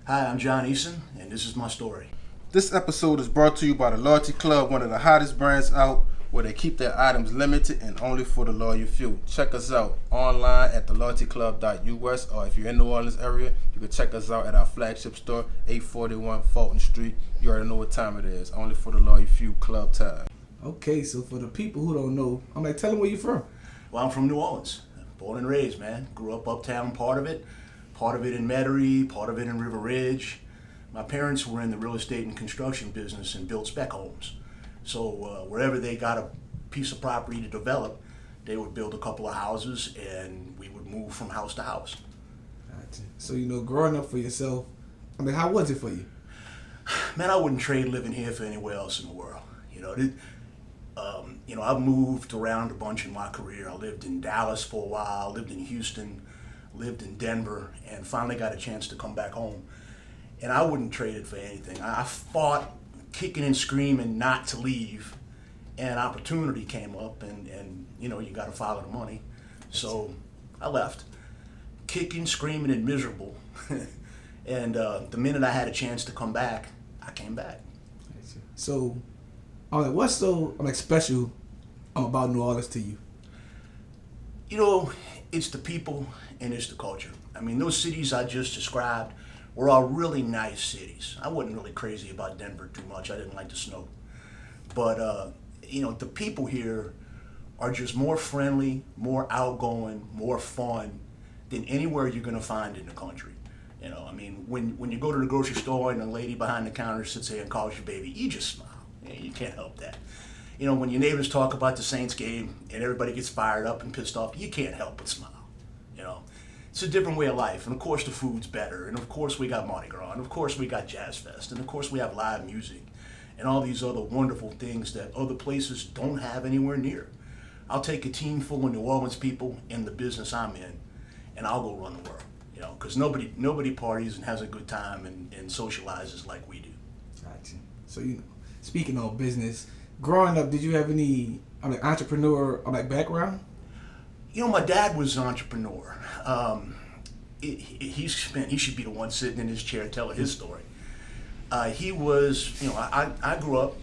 Hi, I'm John Eason, and this is my story. This episode is brought to you by the Loyalty Club, one of the hottest brands out, where they keep their items limited and only for the loyal few. Check us out online at theloyaltyclub.us, or if you're in the New Orleans area, you can check us out at our flagship store, 841 Fulton Street. You already know what time it is. Only for the loyal few, club time. Okay, so for the people who don't know, tell them where you from. Well, I'm from New Orleans, born and raised, man. Grew up uptown, part of it in Metairie, part of it in River Ridge. My parents were in the real estate and construction business and built spec homes. So wherever they got a piece of property to develop, they would build a couple of houses and we would move from house to house. Gotcha. So, growing up for yourself, how was it for you? Man, I wouldn't trade living here for anywhere else in the world. I've moved around a bunch in my career. I lived in Dallas for a while, lived in Houston, lived in Denver, and finally got a chance to come back home. And I wouldn't trade it for anything. I fought kicking and screaming not to leave, and opportunity came up, and you got to follow the money. So I left, kicking, screaming, and miserable. And the minute I had a chance to come back, I came back. So, what's so special about New Orleans to you? It's the people and it's the culture. Those cities I just described were all really nice cities. I wasn't really crazy about Denver too much. I didn't like the snow. But, the people here are just more friendly, more outgoing, more fun than anywhere you're going to find in the country. When you go to the grocery store and the lady behind the counter sits there and calls you baby, you just smile. You can't help that. When your neighbors talk about the Saints game and everybody gets fired up and pissed off, you can't help but smile. It's a different way of life. And of course the food's better. And of course we got Mardi Gras. And of course we got Jazz Fest. And of course we have live music and all these other wonderful things that other places don't have anywhere near. I'll take a team full of New Orleans people in the business I'm in, and I'll go run the world. Because nobody parties and has a good time and socializes like we do. Gotcha. So, speaking of business, growing up, did you have any entrepreneur background? My dad was an entrepreneur. He should be the one sitting in his chair telling his story. He was, I grew up,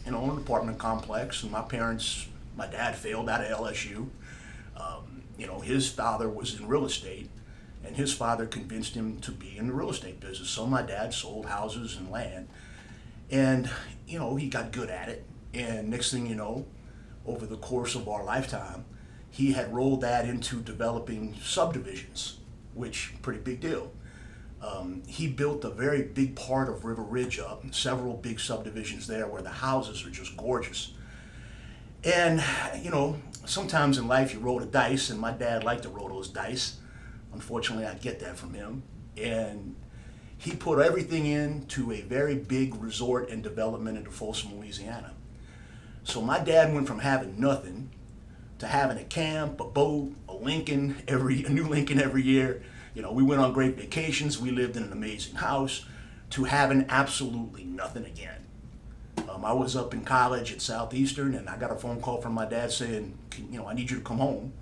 in an apartment complex, and my dad failed out of LSU. His father was in real estate, and his father convinced him to be in the real estate business. So my dad sold houses and land, and, he got good at it. And next thing you know, over the course of our lifetime, he had rolled that into developing subdivisions, which pretty big deal. He built a very big part of River Ridge up, several big subdivisions there where the houses are just gorgeous. And, sometimes in life you roll the dice, and my dad liked to roll those dice. Unfortunately, I get that from him. And he put everything into a very big resort and development into Folsom, Louisiana. So my dad went from having nothing to having a camp, a boat, a new Lincoln every year. We went on great vacations. We lived in an amazing house, to having absolutely nothing again. I was up in college at Southeastern, and I got a phone call from my dad saying, I need you to come home.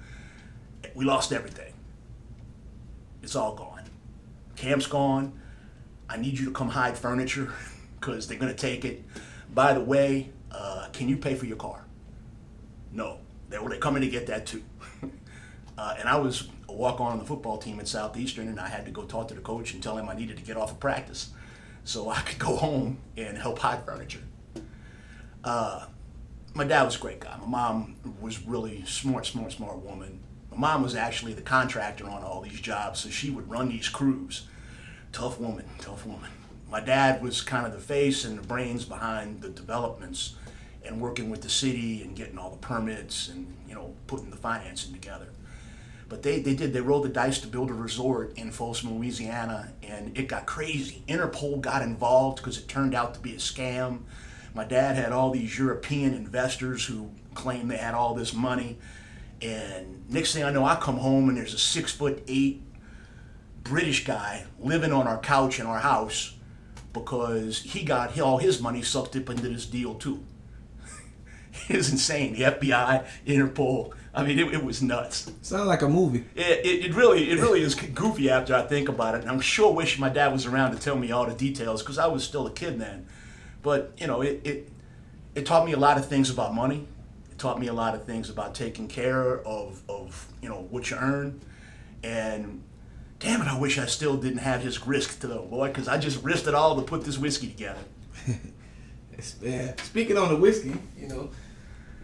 We lost everything. It's all gone. Camp's gone. I need you to come hide furniture because they're going to take it. By the way, can you pay for your car? No. They're coming to get that too. And I was a walk-on the football team at Southeastern, and I had to go talk to the coach and tell him I needed to get off of practice so I could go home and help hide furniture. My dad was a great guy. My mom was really smart woman. My mom was actually the contractor on all these jobs, so she would run these crews. Tough woman. My dad was kind of the face and the brains behind the developments and working with the city and getting all the permits and, putting the financing together. But they rolled the dice to build a resort in Folsom, Louisiana, and it got crazy. Interpol got involved because it turned out to be a scam. My dad had all these European investors who claimed they had all this money. And next thing I know, I come home and there's a 6'8" British guy living on our couch in our house because he got all his money sucked up into this deal too. It was insane. The FBI, Interpol. I mean, it was nuts. Sounds like a movie. It really is goofy after I think about it. And I'm sure wish my dad was around to tell me all the details because I was still a kid then. But it taught me a lot of things about money. It taught me a lot of things about taking care of what you earn. And damn it, I wish I still didn't have his risk to the boy because I just risked it all to put this whiskey together. Speaking on the whiskey,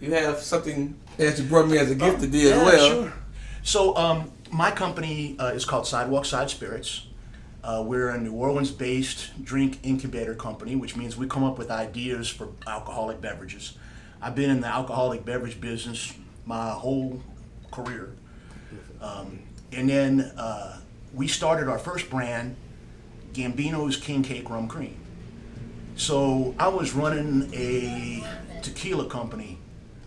you have something that you brought me as a gift today as well. Sure. So my company is called Sidewalk Side Spirits. We're a New Orleans-based drink incubator company, which means we come up with ideas for alcoholic beverages. I've been in the alcoholic beverage business my whole career. And then we started our first brand, Gambino's King Cake Rum Cream. So I was running a tequila company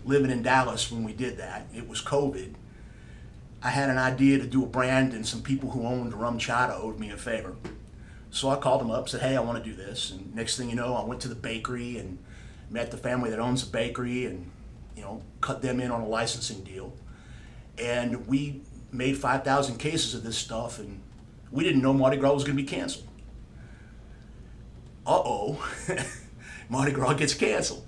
living in Dallas when we did that. It was COVID. I had an idea to do a brand, and some people who owned Rum Chata owed me a favor. So I called them up, said, hey, I want to do this. And next thing you know, I went to the bakery and met the family that owns the bakery and, cut them in on a licensing deal. And we made 5,000 cases of this stuff, and we didn't know Mardi Gras was going to be canceled. Mardi Gras gets canceled.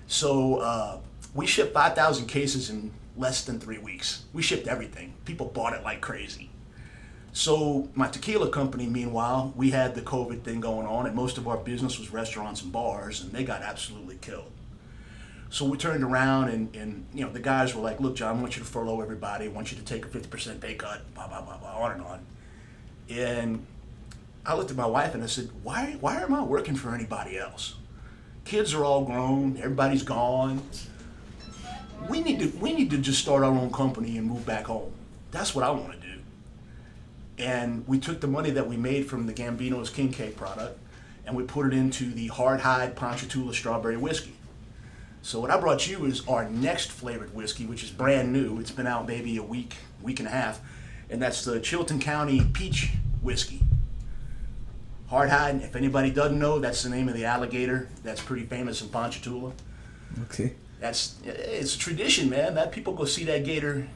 So we shipped 5,000 cases in less than 3 weeks. We shipped everything. People bought it like crazy. So my tequila company, meanwhile, we had the COVID thing going on, and most of our business was restaurants and bars, and they got absolutely killed. So we turned around and the guys were like, look, John, I want you to furlough everybody. I want you to take a 50% pay cut, blah, blah, blah, blah, on and on. And I looked at my wife and I said, why am I working for anybody else? Kids are all grown, everybody's gone. We need to just start our own company and move back home. That's what I want to do. And we took the money that we made from the Gambino's King Cake product and we put it into the Hard Hide Ponchatoula Strawberry Whiskey. So what I brought you is our next flavored whiskey, which is brand new. It's been out maybe a week and a half, and that's the Chilton County Peach Whiskey. Hard Hide, if anybody doesn't know, that's the name of the alligator that's pretty famous in Ponchatoula. Okay. It's a tradition, man. That people go see that gator,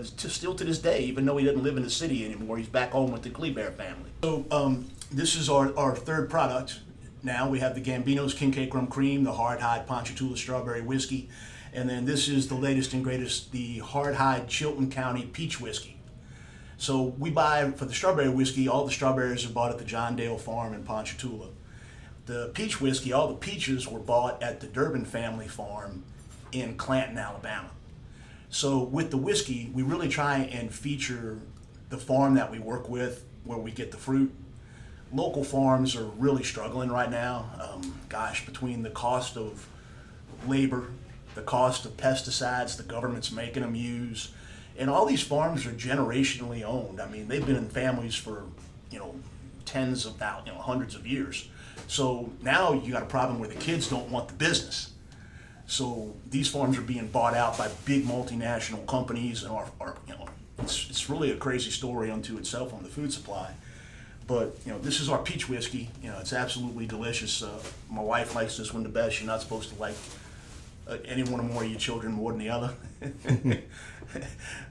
still to this day, even though he doesn't live in the city anymore. He's back home with the Kleber family. So this is our third product. Now we have the Gambino's King Cake Rum Cream, the Hard Hide Ponchatoula Strawberry Whiskey, and then this is the latest and greatest, the Hard Hide Chilton County Peach Whiskey. So we buy, for the strawberry whiskey, all the strawberries are bought at the John Dale Farm in Ponchatoula. The peach whiskey, all the peaches were bought at the Durbin Family Farm in Clanton, Alabama. So with the whiskey, we really try and feature the farm that we work with, where we get the fruit. Local farms are really struggling right now. Between the cost of labor, the cost of pesticides the government's making them use, and all these farms are generationally owned. I mean, they've been in families for, tens of thousands, hundreds of years. So now you got a problem where the kids don't want the business. So these farms are being bought out by big multinational companies, and it's really a crazy story unto itself on the food supply. But this is our peach whiskey. It's absolutely delicious. My wife likes this one the best. You're not supposed to like any one or more of your children more than the other.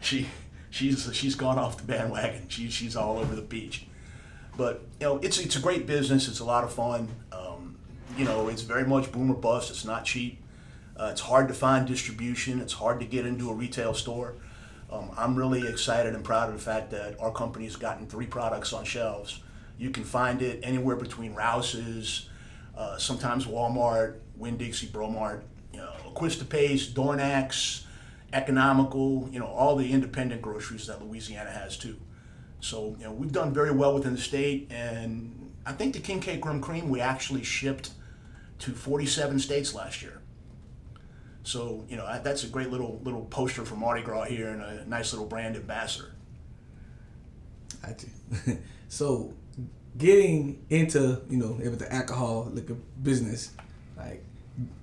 She's gone off the bandwagon. She's all over the peach. But it's a great business. It's a lot of fun. It's very much boom or bust. It's not cheap. It's hard to find distribution. It's hard to get into a retail store. I'm really excited and proud of the fact that our company's gotten 3 products on shelves. You can find it anywhere between Rouse's, sometimes Walmart, Winn-Dixie, Bromart, Acquista Pace, Dornax, Economical, all the independent groceries that Louisiana has too. So we've done very well within the state, and I think the King Cake Rum Cream we actually shipped to 47 states last year. So, that's a great little poster for Mardi Gras here and a nice little brand ambassador. Gotcha. So, getting into, with the alcohol liquor business,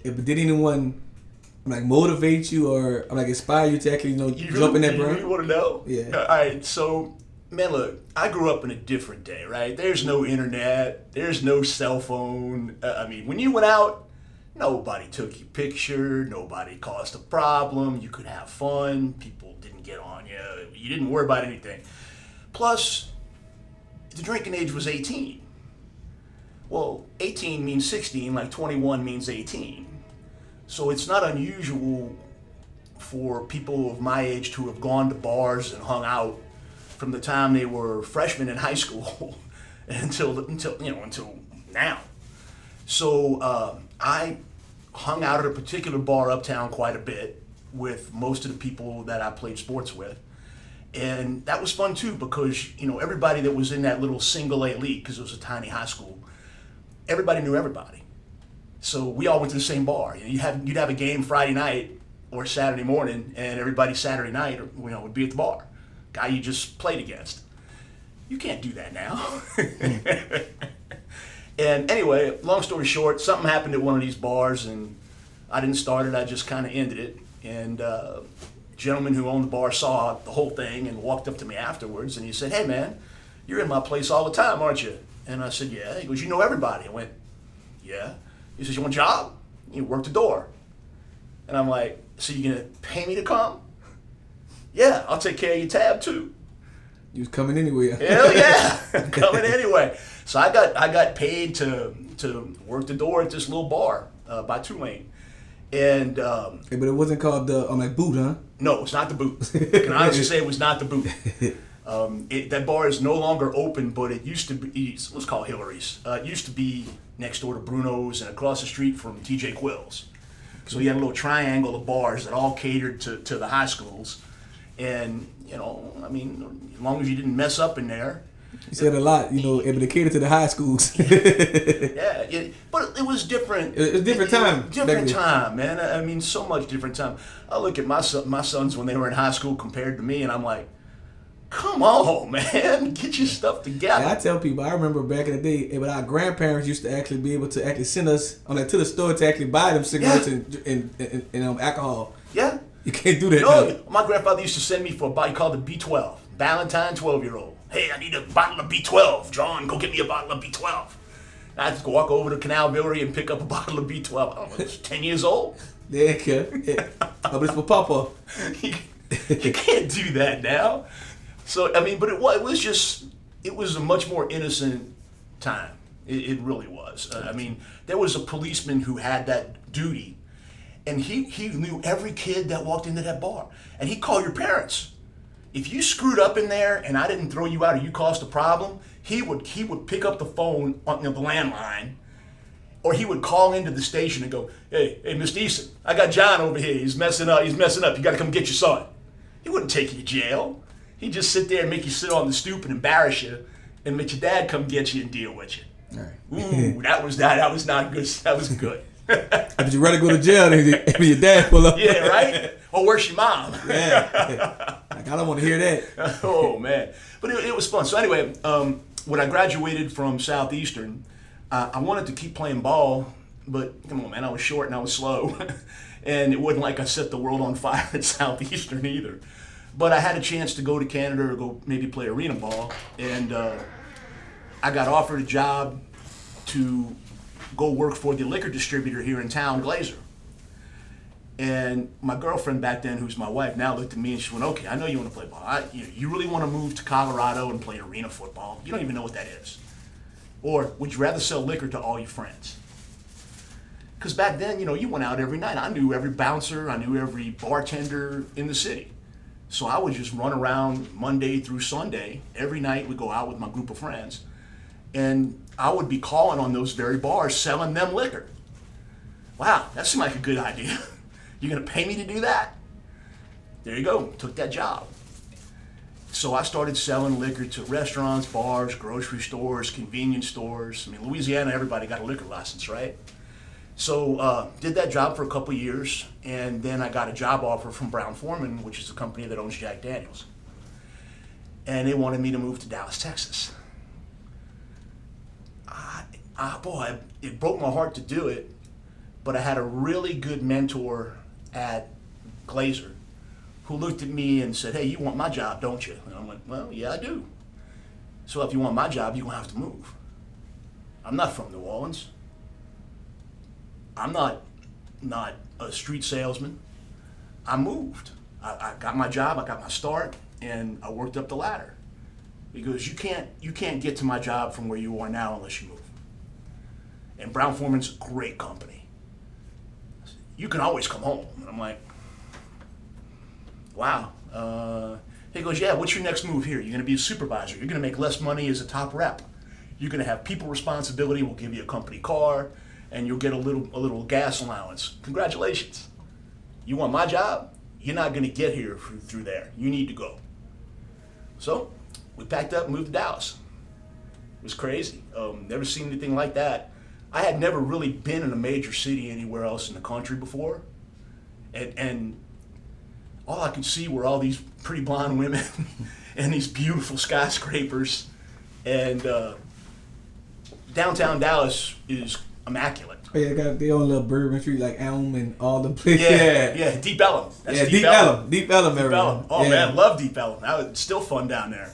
did anyone motivate you or inspire you to actually, jump in that brand? You really want to know? Yeah. All right. So, man, look, I grew up in a different day, right? There's no internet. There's no cell phone. When you went out, Nobody took your picture. Nobody caused a problem. You could have fun. People didn't get on you. You didn't worry about anything. Plus, the drinking age was 18. Well, 18 means 16, like 21 means 18. So it's not unusual for people of my age to have gone to bars and hung out from the time they were freshmen in high school until now. So I hung out at a particular bar uptown quite a bit with most of the people that I played sports with. And that was fun too, because everybody that was in that little single A league, because it was a tiny high school, everybody knew everybody. So we all went to the same bar. You'd have a game Friday night or Saturday morning, and everybody Saturday night would be at the bar. Guy you just played against. You can't do that now. And anyway, long story short, something happened at one of these bars, and I didn't start it. I just kind of ended it. And gentleman who owned the bar saw the whole thing and walked up to me afterwards, and he said, "Hey man, you're in my place all the time, aren't you?" And I said, "Yeah." He goes, "You know everybody." I went, "Yeah." He says, "You want a job? You work the door." And I'm like, "So you gonna pay me to come?" "Yeah, I'll take care of your tab too." You was coming anyway. Hell yeah, coming anyway. So I got paid to work the door at this little bar by Tulane. And Hey, but it wasn't called the boot, huh? no, it's not the Boot. I can honestly say it was not the Boot. That bar is no longer open, but it used to be, let's call it Hillary's. It used to be next door to Bruno's and across the street from TJ Quill's. So you had a little triangle of bars that all catered to the high schools. And, as long as you didn't mess up in there. You said a lot, able to cater to the high schools. Yeah, but it was different. It was a different time. Different time, man. I mean, so much different time. I look at my sons when they were in high school compared to me, and I'm like, come on, man, get your stuff together. And I tell people, I remember back in the day, but our grandparents used to actually be able to actually send us to the store to actually buy them cigarettes and alcohol. Yeah. You can't do that No, now. my grandfather used to send me for a bottle called the B12, Valentine 12-year-old. "Hey, I need a bottle of B12. John, go get me a bottle of B12. And I had to walk over to Canalville and pick up a bottle of B12. I don't know, I was 10 years old. Yeah, but it's for Papa. You can't do that now. So, but it was a much more innocent time. It really was. There was a policeman who had that duty, and he knew every kid that walked into that bar. And he'd call your parents. If you screwed up in there and I didn't throw you out or you caused a problem, he would pick up the phone on the landline, or he would call into the station and go, hey, Mr. Eason, I got John over here. He's messing up. You got to come get your son." He wouldn't take you to jail. He'd just sit there and make you sit on the stoop and embarrass you and make your dad come get you and deal with you. All right. Ooh, that was not good. That was good. But you rather go to jail than your dad pull up. Yeah, right? Or where's your mom? Yeah. Like, I don't want to hear that. Oh, man. But it was fun. So anyway, when I graduated from Southeastern, I wanted to keep playing ball, but come on, man, I was short and I was slow. And it wasn't like I set the world on fire at Southeastern either. But I had a chance to go to Canada or go maybe play arena ball. And I got offered a job to go work for the liquor distributor here in town, Glazer. And my girlfriend back then, who's my wife now, looked at me and she went, "Okay, I know you want to play ball. You really want to move to Colorado and play arena football? You don't even know what that is. Or would you rather sell liquor to all your friends?" Because back then, you went out every night. I knew every bouncer. I knew every bartender in the city. So I would just run around Monday through Sunday. Every night we'd go out with my group of friends. And I would be calling on those very bars, selling them liquor. Wow, that seemed like a good idea. You're going to pay me to do that? There you go. Took that job. So I started selling liquor to restaurants, bars, grocery stores, convenience stores. Louisiana, everybody got a liquor license, right? So did that job for a couple of years, and then I got a job offer from Brown-Forman, which is a company that owns Jack Daniels. And they wanted me to move to Dallas, Texas. Boy, it broke my heart to do it, but I had a really good mentor at Glazer who looked at me and said, "Hey, you want my job, don't you?" And I went, "Well, yeah, I do. So if you want my job, you're going to have to move. I'm not from New Orleans. I'm not a street salesman. I moved. I got my job, I got my start, and I worked up the ladder. Because you can't get to my job from where you are now unless you move. And Brown Foreman's a great company. You can always come home. And I'm like, wow. He goes, yeah, what's your next move here? You're going to be a supervisor. You're going to make less money as a top rep. You're going to have people responsibility. We'll give you a company car, and you'll get a little gas allowance. Congratulations. You want my job? You're not going to get here through there. You need to go. So we packed up and moved to Dallas. It was crazy. Never seen anything like that. I had never really been in a major city anywhere else in the country before. And all I could see were all these pretty blonde women and these beautiful skyscrapers. And downtown Dallas is immaculate. Oh, yeah, they got their own little Bourbon Street, like Elm and all the places. Yeah, Deep Ellum. That's Deep Ellum. Deep Ellum. Oh, yeah. man, love Deep Ellum. It's still fun down there.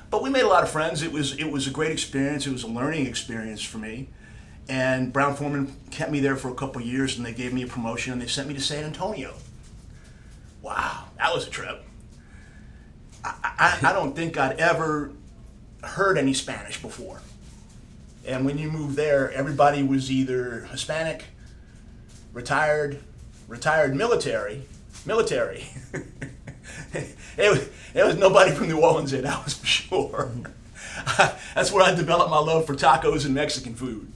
But we made a lot of friends. It was a great experience. It was a learning experience for me. And Brown Foreman kept me there for a couple of years, and they gave me a promotion, and they sent me to San Antonio. Wow, that was a trip. I don't think I'd ever heard any Spanish before. And when you move there, everybody was either Hispanic, retired military. It was nobody from New Orleans there, that was for sure. That's where I developed my love for tacos and Mexican food.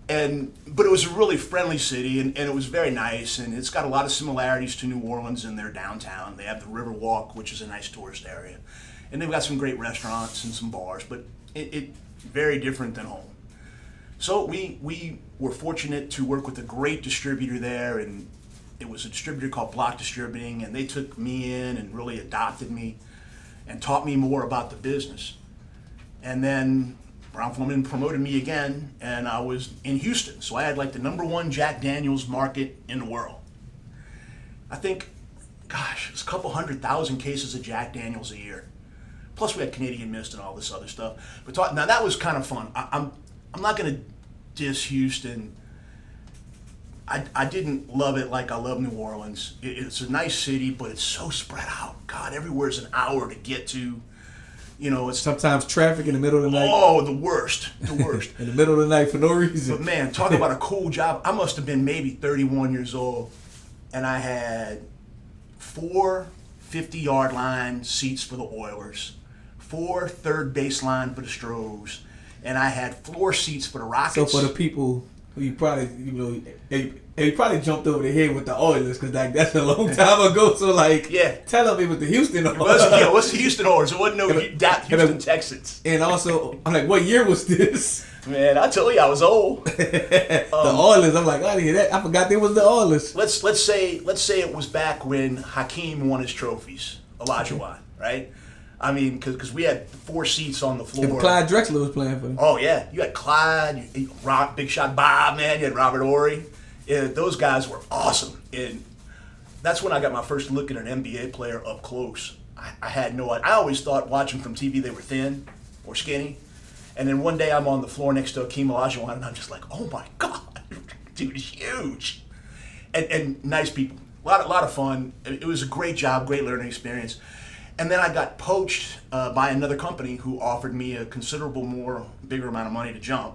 But it was a really friendly city, and it was very nice, and it's got a lot of similarities to New Orleans in their downtown. They have the River Walk, which is a nice tourist area. And they've got some great restaurants and some bars, but it very different than home. So we were fortunate to work with a great distributor there, and it was a distributor called Block Distributing, and they took me in and really adopted me and taught me more about the business. And then Brown Foreman promoted me again, and I was in Houston. So I had like the #1 Jack Daniels market in the world. I think, gosh, it's a couple 100,000 cases of Jack Daniels a year. Plus we had Canadian Mist and all this other stuff. But now that was kind of fun. I'm not going to diss Houston. I didn't love it like I love New Orleans. It's a nice city, but it's so spread out. God, everywhere's an hour to get to. You know, it's sometimes traffic in the middle of the night. Oh, the worst. In the middle of the night for no reason. But man, talk about a cool job. I must have been maybe 31 years old, and I had 4 50-yard line seats for the Oilers, 4 third base line for the Stros, and I had floor seats for the Rockets. So for the people who you probably, they probably jumped over the head with the Oilers, because like that's a long time ago. So like, yeah, tell them it was the Houston Oilers. What's the Houston Oilers? It wasn't no Houston Texans. And also, I'm like, what year was this? Man, I told you I was old. The Oilers. I'm like, I didn't hear that. I forgot they was the Oilers. Let's say it was back when Hakeem won his trophies, Olajuwon, right? I mean, because we had 4 seats on the floor. If Clyde Drexler was playing for them. Oh yeah, you had Clyde, Big Shot Bob, man. You had Robert Horry. Yeah, those guys were awesome, and that's when I got my first look at an NBA player up close. I had no idea. I always thought watching from TV they were thin or skinny, and then one day I'm on the floor next to Hakeem Olajuwon, and I'm just like, oh my God, dude is huge, and nice people, a lot of fun. It was a great job, great learning experience. And then I got poached by another company who offered me a bigger amount of money to jump,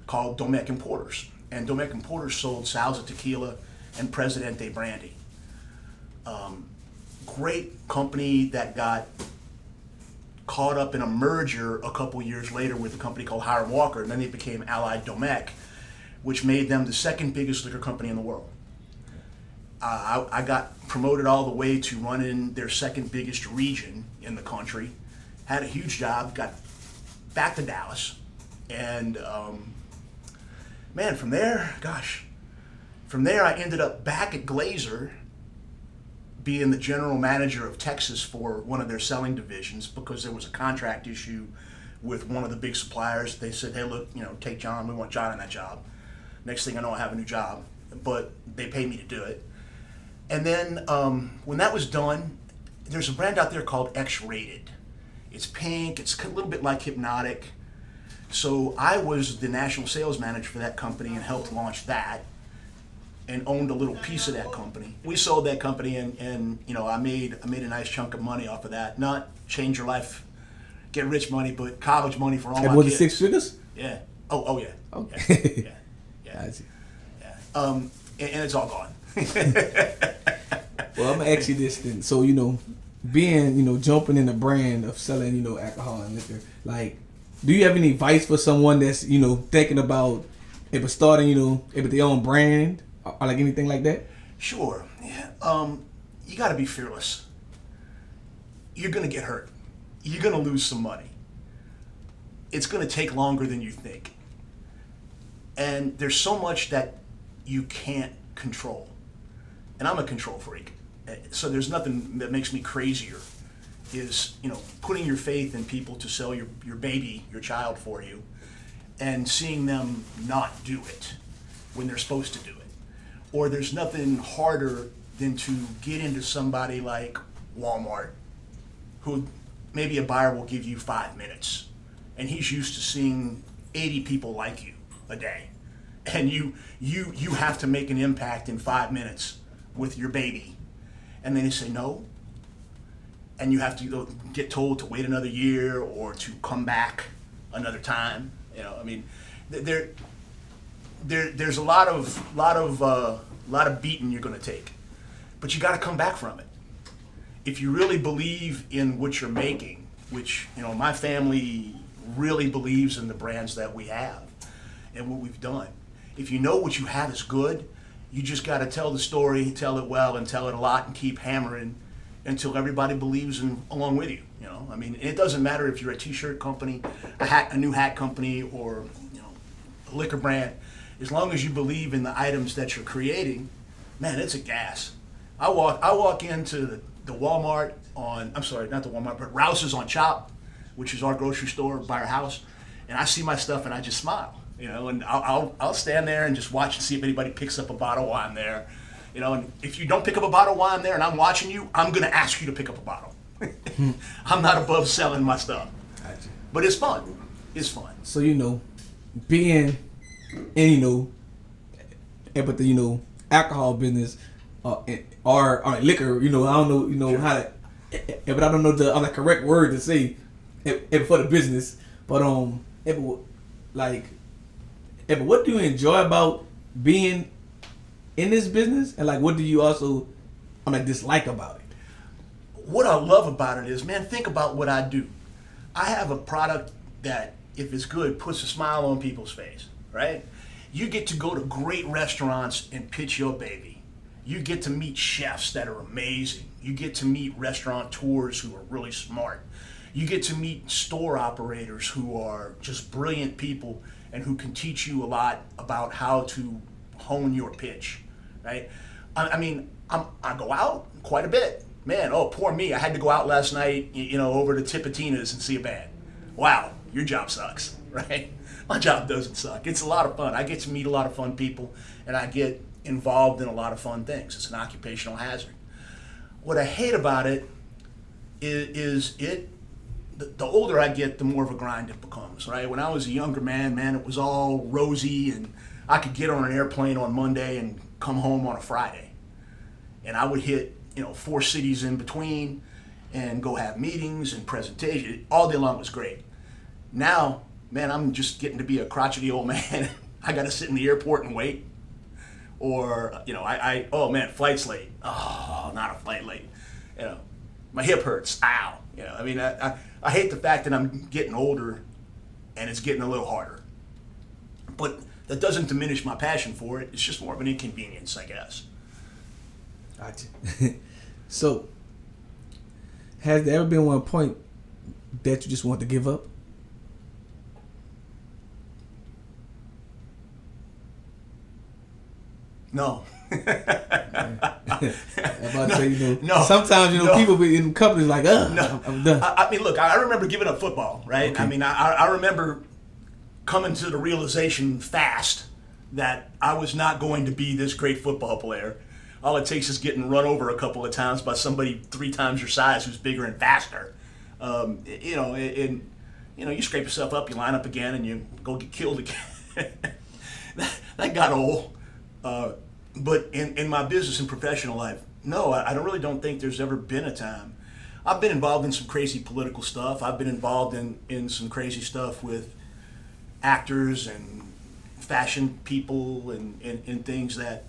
called Domecq Importers. And Domecq Importers sold Salsa Tequila and Presidente Brandy. Great company that got caught up in a merger a couple years later with a company called Hiram Walker, and then they became Allied Domecq, which made them the second biggest liquor company in the world. I got promoted all the way to running their second biggest region in the country. Had a huge job, got back to Dallas, and man, from there I ended up back at Glazer, being the general manager of Texas for one of their selling divisions, because there was a contract issue with one of the big suppliers. They said, hey, look, take John. We want John in that job. Next thing I know, I have a new job, but they paid me to do it. And then when that was done, there's a brand out there called X-Rated. It's pink. It's a little bit like Hypnotic. So I was the national sales manager for that company and helped launch that. and owned a little piece of that company. We sold that company, and I made a nice chunk of money off of that. Not change your life, get rich money, but college money for all my Was kids. it 6 figures? Yeah. Oh yeah. Okay. Yeah. Gotcha. Yeah. And it's all gone. Well, I'm gonna ask you this then. So being jumping in the brand of selling alcohol and liquor, like, do you have any advice for someone that's thinking about if starting if their own brand or like anything like that? Sure. Yeah. You got to be fearless. You're gonna get hurt. You're gonna lose some money. It's gonna take longer than you think. And there's so much that you can't control. And I'm a control freak. So there's nothing that makes me crazier is, putting your faith in people to sell your baby, your child for you, and seeing them not do it when they're supposed to do it. Or there's nothing harder than to get into somebody like Walmart, who maybe a buyer will give you 5 minutes, and he's used to seeing 80 people like you a day. And you have to make an impact in 5 minutes with your baby. And then they say no. And you have to get told to wait another year or to come back another time. There's a lot of beating you're going to take, but you got to come back from it. If you really believe in what you're making, which my family really believes in the brands that we have and what we've done. If you know what you have is good, you just got to tell the story, tell it well, and tell it a lot, and keep hammering until everybody believes along with you. It doesn't matter if you're a T-shirt company, a new hat company, or a liquor brand. As long as you believe in the items that you're creating, man, it's a gas. I walk into the Walmart not the Walmart, but Rouse's on Chop, which is our grocery store by our house, and I see my stuff and I just smile. And I'll stand there and just watch and see if anybody picks up a bottle of wine there. And if you don't pick up a bottle of wine there and I'm watching you, I'm going to ask you to pick up a bottle. I'm not above selling my stuff. Gotcha. But it's fun. It's fun. So, being in, but the, alcohol business or liquor, I don't know, how to, but I don't know the correct word to say for the business. But, what do you enjoy about being in this business, and what do you also dislike about it? What I love about it is, man, think about what I do. I have a product that, if it's good, puts a smile on people's face, right? You get to go to great restaurants and pitch your baby. You get to meet chefs that are amazing. You get to meet restaurateurs who are really smart. You get to meet store operators who are just brilliant people and who can teach you a lot about how to hone your pitch, right? I go out quite a bit. Man, poor me. I had to go out last night, over to Tipitina's and see a band. Wow, your job sucks, right? My job doesn't suck. It's a lot of fun. I get to meet a lot of fun people, and I get involved in a lot of fun things. It's an occupational hazard. What I hate about it is the older I get, the more of a grind it becomes, right? When I was a younger man, it was all rosy, and I could get on an airplane on Monday and come home on a Friday. And I would hit, 4 cities in between and go have meetings and presentations. All day long was great. Now, man, I'm just getting to be a crotchety old man. I got to sit in the airport and wait. Or, oh man, flight's late. Oh, not a flight late. My hip hurts. Ow. I hate the fact that I'm getting older and it's getting a little harder. But that doesn't diminish my passion for it. It's just more of an inconvenience, I guess. Gotcha. So, has there ever been one point that you just want to give up? No. I'm about to say, no, sometimes, no. people be in companies like, No. I'm done. Look, I remember giving up football, right? Okay. I remember coming to the realization fast that I was not going to be this great football player. All it takes is getting run over a couple of times by somebody 3 times your size who's bigger and faster. You scrape yourself up, you line up again, and you go get killed again. that got old. But in my business and professional life, no, I don't really don't think there's ever been a time. I've been involved in some crazy political stuff. I've been involved in some crazy stuff with actors and fashion people and things that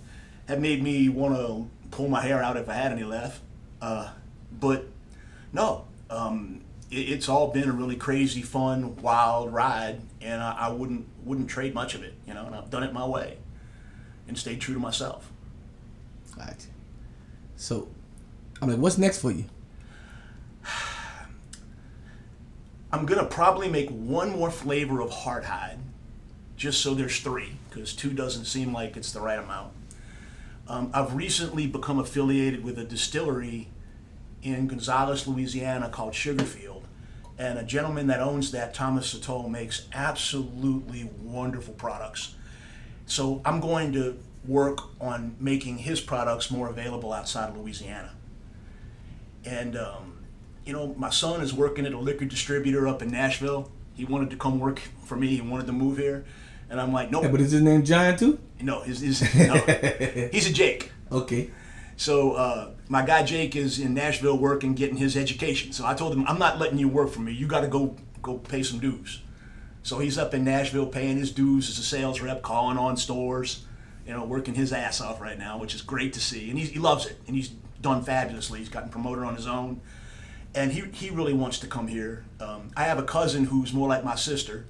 have made me want to pull my hair out if I had any left. But no, it's all been a really crazy, fun, wild ride, and I wouldn't trade much of it, you know. And I've done it my way, and stayed true to myself. Gotcha. So, I mean, what's next for you? I'm gonna probably make one more flavor of hardhide, just so there's 3, because 2 doesn't seem like it's the right amount. I've recently become affiliated with a distillery in Gonzales, Louisiana called Sugarfield, and a gentleman that owns that, Thomas Satoll, makes absolutely wonderful products. So I'm going to work on making his products more available outside of Louisiana. And you know, my son is working at a liquor distributor up in Nashville. He wanted to come work for me. He wanted to move here, and I'm like, nope. Yeah, but is his name Giant too? No, no, he's a Jake. Okay. So my guy Jake is in Nashville working, getting his education. So I told him, I'm not letting you work for me. You got to go pay some dues. So he's up in Nashville paying his dues as a sales rep, calling on stores, you know, working his ass off right now, which is great to see. And he loves it, and he's done fabulously. He's gotten promoted on his own, and he really wants to come here. I have a cousin who's more like my sister.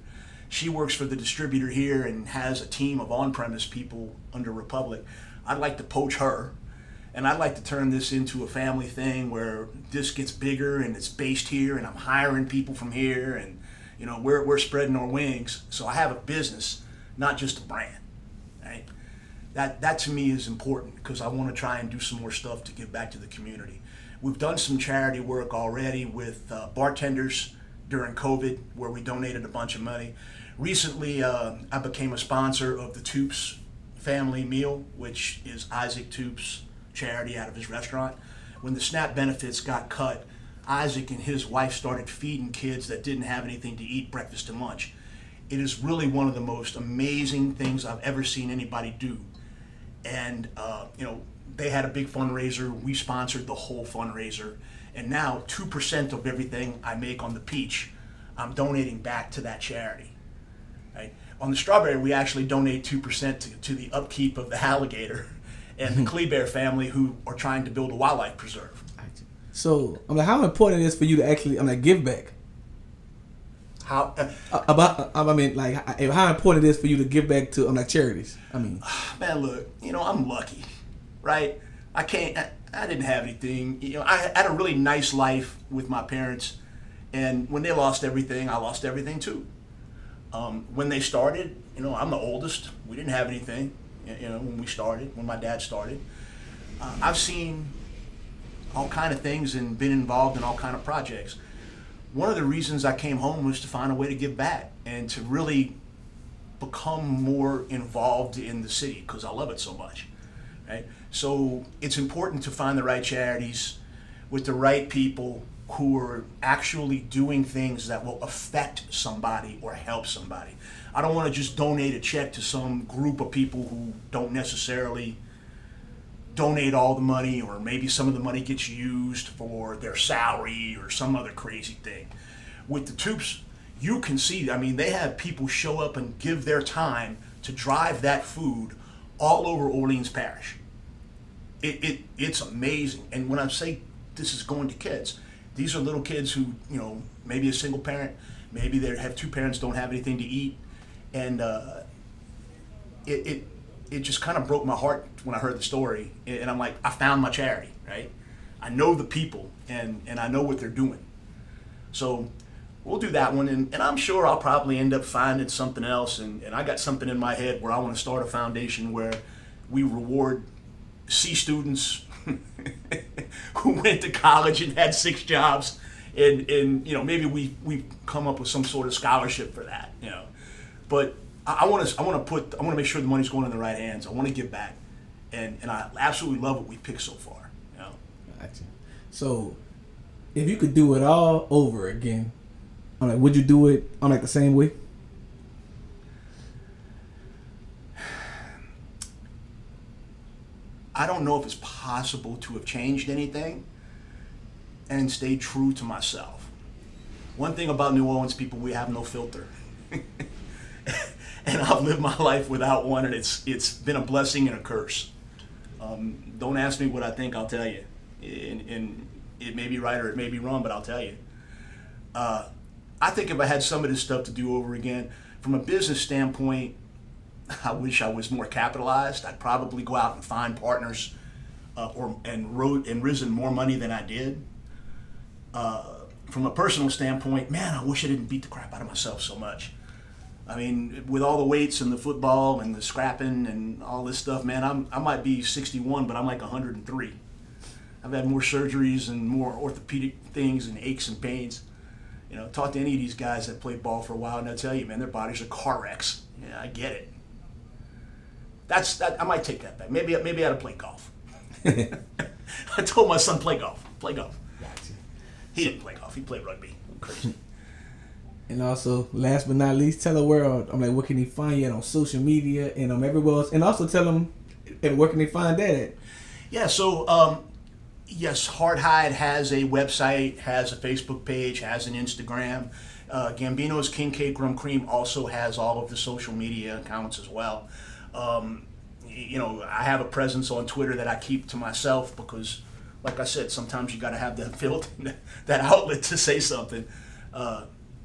She works for the distributor here and has a team of on-premise people under Republic. I'd like to poach her, and I'd like to turn this into a family thing where this gets bigger and it's based here, and I'm hiring people from here, and you know, we're spreading our wings. So I have a business, not just a brand, right? That to me is important because I want to try and do some more stuff to give back to the community. We've done some charity work already with bartenders during COVID, where we donated a bunch of money. Recently, I became a sponsor of the Toops family meal, which is Isaac Toops' charity out of his restaurant. When the SNAP benefits got cut, Isaac and his wife started feeding kids that didn't have anything to eat breakfast and lunch. It is really one of the most amazing things I've ever seen anybody do. And you know, they had a big fundraiser. We sponsored the whole fundraiser, and now 2% of everything I make on the peach, I'm donating back to that charity. Right? On the strawberry, we actually donate 2% to the upkeep of the alligator and the Kleber family, who are trying to build a wildlife preserve. So, I'm like, how important it is for you to actually, give back? How? I mean, like, how important it is for you to give back to, charities? I mean, man, look, you know, I'm lucky, right? I didn't have anything. You know, I had a really nice life with my parents, and when they lost everything, I lost everything too. When they started, you know, I'm the oldest. We didn't have anything, you know, when my dad started. I've seen all kind of things and been involved in all kind of projects. One of the reasons I came home was to find a way to give back and to really become more involved in the city because I love it so much, right? So it's important to find the right charities with the right people who are actually doing things that will affect somebody or help somebody. I don't want to just donate a check to some group of people who don't necessarily donate all the money, or maybe some of the money gets used for their salary or some other crazy thing. With the Toops, you can see, I mean, they have people show up and give their time to drive that food all over Orleans Parish. It's amazing. And when I say this is going to kids, these are little kids who, you know, maybe a single parent, maybe they have 2 parents, don't have anything to eat, and it just kind of broke my heart when I heard the story. And I'm like, I found my charity, right? I know the people, and I know what they're doing. So we'll do that one, and I'm sure I'll probably end up finding something else, and I got something in my head where I want to start a foundation where we reward C students who went to college and had 6 jobs, and you know, maybe we come up with some sort of scholarship for that, you know. But I want to make sure the money's going in the right hands. I want to give back, and I absolutely love what we picked so far, you know. Gotcha. So, if you could do it all over again, would you do it the same way? I don't know if it's possible to have changed anything and stayed true to myself. One thing about New Orleans people, we have no filter. And I've lived my life without one, and it's been a blessing and a curse. Don't ask me what I think, I'll tell you. And it may be right or it may be wrong, but I'll tell you. I think if I had some of this stuff to do over again, from a business standpoint, I wish I was more capitalized. I'd probably go out and find partners and risen more money than I did. From a personal standpoint, man, I wish I didn't beat the crap out of myself so much. I mean, with all the weights and the football and the scrapping and all this stuff, man, I might be 61, but I'm like 103. I've had more surgeries and more orthopedic things and aches and pains. You know, talk to any of these guys that played ball for a while, and they'll tell you, man, their bodies are car wrecks. Yeah, I get it. I might take that back. Maybe I ought to play golf. I told my son, play golf. Play golf. Gotcha. He didn't play golf. He played rugby. Crazy. And also, last but not least, tell the world, where can he find you at on social media and everywhere else? And also tell them, and where can they find that at? Yeah, so, yes, Hard Hide has a website, has a Facebook page, has an Instagram. Gambino's King Cake Rum Cream also has all of the social media accounts as well. You know, I have a presence on Twitter that I keep to myself because, like I said, sometimes you got to have that filter, that outlet to say something.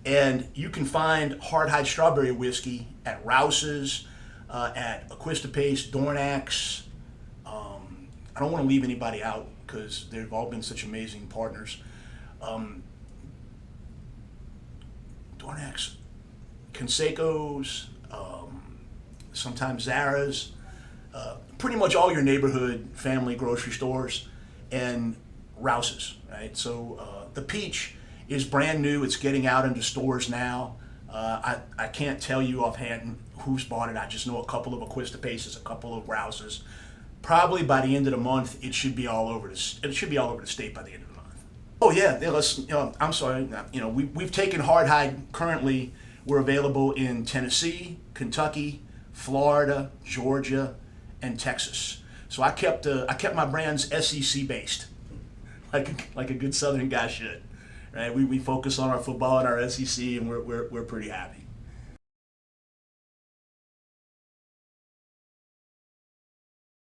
And you can find Hard Hide Strawberry Whiskey at Rouse's, at Aquista Pace, Dornax. I don't want to leave anybody out because they've all been such amazing partners. Dornax, Conseco's, sometimes Zara's, pretty much all your neighborhood family grocery stores, and Rouse's, right? So the Peach is brand new. It's getting out into stores now. I can't tell you offhand who's bought it. I just know a couple of Aquista Paces, a couple of Rouse's. Probably by the end of the month, it should be all over the state by the end of the month. Oh yeah, I'm sorry. You know, we've taken Hard Hide. Currently, we're available in Tennessee, Kentucky, Florida, Georgia, and Texas. So I kept my brands SEC based, like a good Southern guy should. Right? We focus on our football and our SEC, and we're pretty happy.